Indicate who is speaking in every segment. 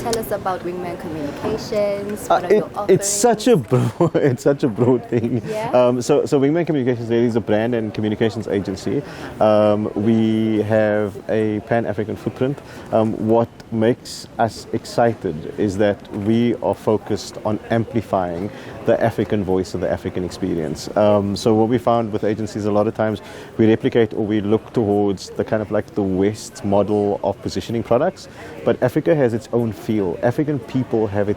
Speaker 1: Tell us about Wingman Communications. What are your offerings?
Speaker 2: It's such a broad thing.
Speaker 1: Yeah?
Speaker 2: So Wingman Communications really is a brand and communications agency. We have a Pan-African footprint. What makes us excited is that we are focused on amplifying the African voice or the African experience. So what we found with agencies, a lot of times we replicate or we look towards the kind of like the West model of positioning products, but Africa has its own feel. African people has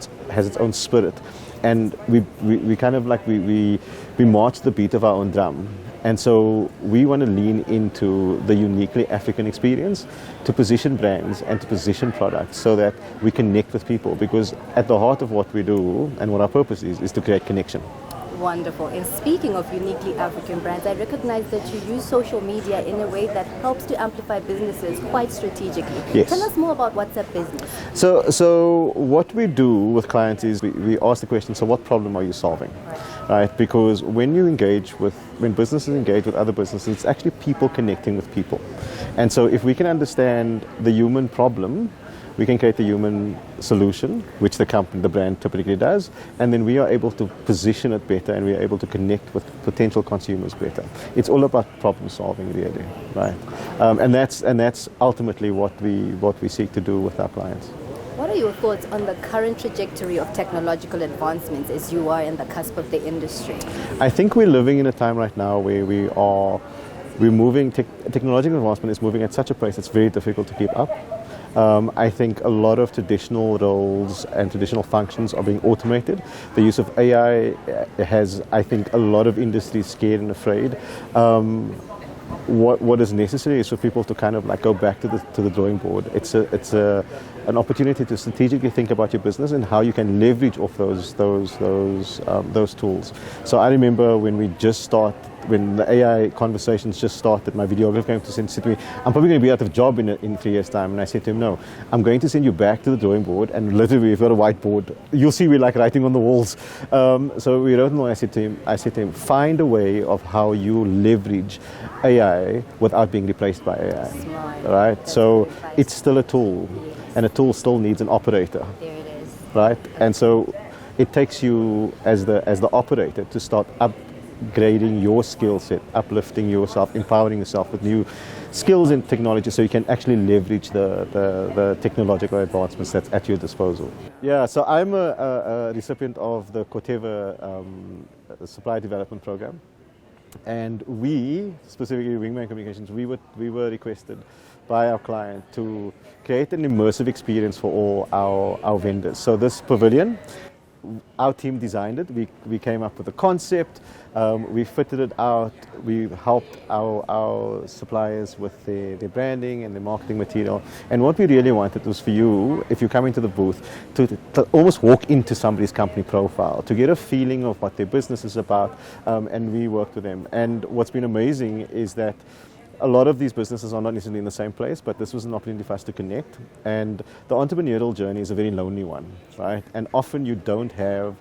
Speaker 2: its own spirit, and we kind of like we march the beat of our own drum. And so we want to lean into the uniquely African experience to position brands and to position products so that we connect with people, because at the heart of what we do and what our purpose is to create connection.
Speaker 1: Wonderful. And speaking of uniquely African brands, I recognize that you use social media in a way that helps to amplify businesses quite strategically.
Speaker 2: Yes.
Speaker 1: Tell us more about WhatsApp Business.
Speaker 2: So what we do with clients is we ask the question, so what problem are you solving? Right? Because when businesses engage with other businesses, it's actually people connecting with people. And so if we can understand the human problem, we can create the human solution, which the brand typically does, and then we are able to position it better, and we are able to connect with potential consumers better. It's all about problem solving, really, right? And that's ultimately what we seek to do with our clients.
Speaker 1: What are your thoughts on the current trajectory of technological advancements as you are in the cusp of the industry?
Speaker 2: I think we're living in a time right now where we're moving, technological advancement is moving at such a pace it's very difficult to keep up. I think a lot of traditional roles and traditional functions are being automated. The use of AI has, I think, a lot of industries scared and afraid. What is necessary is for people to kind of like go back to the drawing board. It's an opportunity to strategically think about your business and how you can leverage off those tools. So I remember when the AI conversations just started, my videographer came to say to me, I'm probably going to be out of job in 3 years' time. And I said to him, no, I'm going to send you back to the drawing board, and literally we've got a whiteboard. You'll see we're like writing on the walls. So we wrote, and I said to him, find a way of how you leverage AI without being replaced by AI.
Speaker 1: Smart.
Speaker 2: Right?
Speaker 1: That's
Speaker 2: So
Speaker 1: good advice.
Speaker 2: it's still a tool,
Speaker 1: Yes.
Speaker 2: and a tool still needs an operator.
Speaker 1: There it is.
Speaker 2: Right? And so it takes you as the operator to start upgrading your skill set, uplifting yourself, empowering yourself with new skills and technology so you can actually leverage the technological advancements that's at your disposal. Yeah, so I'm a recipient of the Corteva Supply Development Program. And we, specifically Wingman Communications, we were requested by our client to create an immersive experience for all our vendors. So this pavilion, our team designed it. We came up with a concept. We fitted it out. We helped our suppliers with their branding and their marketing material. And what we really wanted was for you, if you come into the booth, to almost walk into somebody's company profile, to get a feeling of what their business is about. And we worked with them. And what's been amazing is that a lot of these businesses are not necessarily in the same place, but this was an opportunity for us to connect. And the entrepreneurial journey is a very lonely one, right? And often you don't have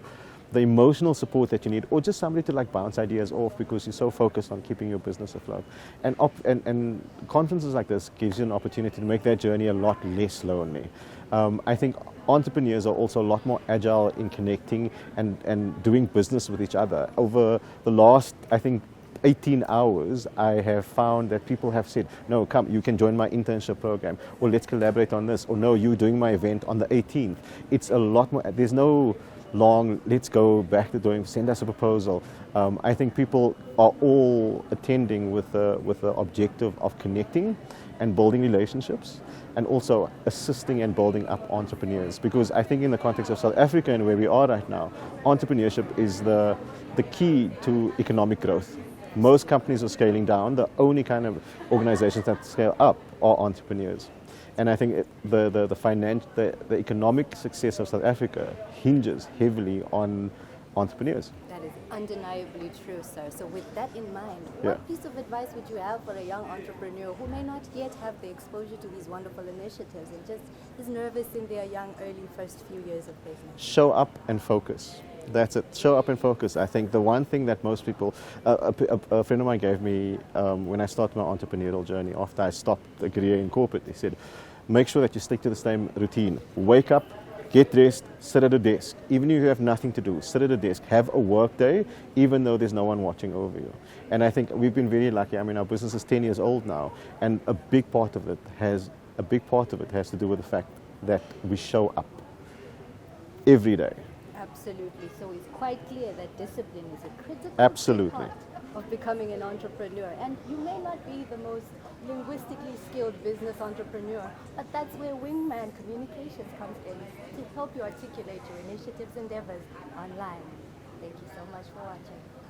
Speaker 2: the emotional support that you need, or just somebody to like bounce ideas off because you're so focused on keeping your business afloat. And conferences like this gives you an opportunity to make that journey a lot less lonely. I think entrepreneurs are also a lot more agile in connecting and doing business with each other. Over the last, I think, 18 hours, I have found that people have said, no, come, you can join my internship program, or let's collaborate on this, or no, you're doing my event on the 18th. It's a lot more, there's no long, let's go back to doing, send us a proposal. I think people are all attending with the objective of connecting and building relationships, and also assisting and building up entrepreneurs. Because I think in the context of South Africa and where we are right now, entrepreneurship is the key to economic growth. Most companies are scaling down. The only kind of organizations that scale up are entrepreneurs. And I think the economic success of South Africa hinges heavily on entrepreneurs.
Speaker 1: That is undeniably true, sir. So with that in mind,
Speaker 2: Yeah.
Speaker 1: what piece of advice would you have for a young entrepreneur who may not yet have the exposure to these wonderful initiatives and just is nervous in their young, early first few years of business?
Speaker 2: Show up and focus. That's it. Show up and focus. I think the one thing that most people, a friend of mine gave me when I started my entrepreneurial journey after I stopped a career in corporate, he said, make sure that you stick to the same routine. Wake up, Get dressed, sit at a desk. Even if you have nothing to do, sit at a desk. Have a work day, even though there's no one watching over you. And I think we've been very lucky. I mean, our business is 10 years old now, and a big part of it has to do with the fact that we show up every day.
Speaker 1: Absolutely. So it's quite clear that discipline is a critical
Speaker 2: Absolutely.
Speaker 1: part of becoming an entrepreneur. And you may not be the most linguistically skilled business entrepreneur, but that's where Wingman Communications comes in to help you articulate your initiatives, endeavors online. Thank you so much for watching.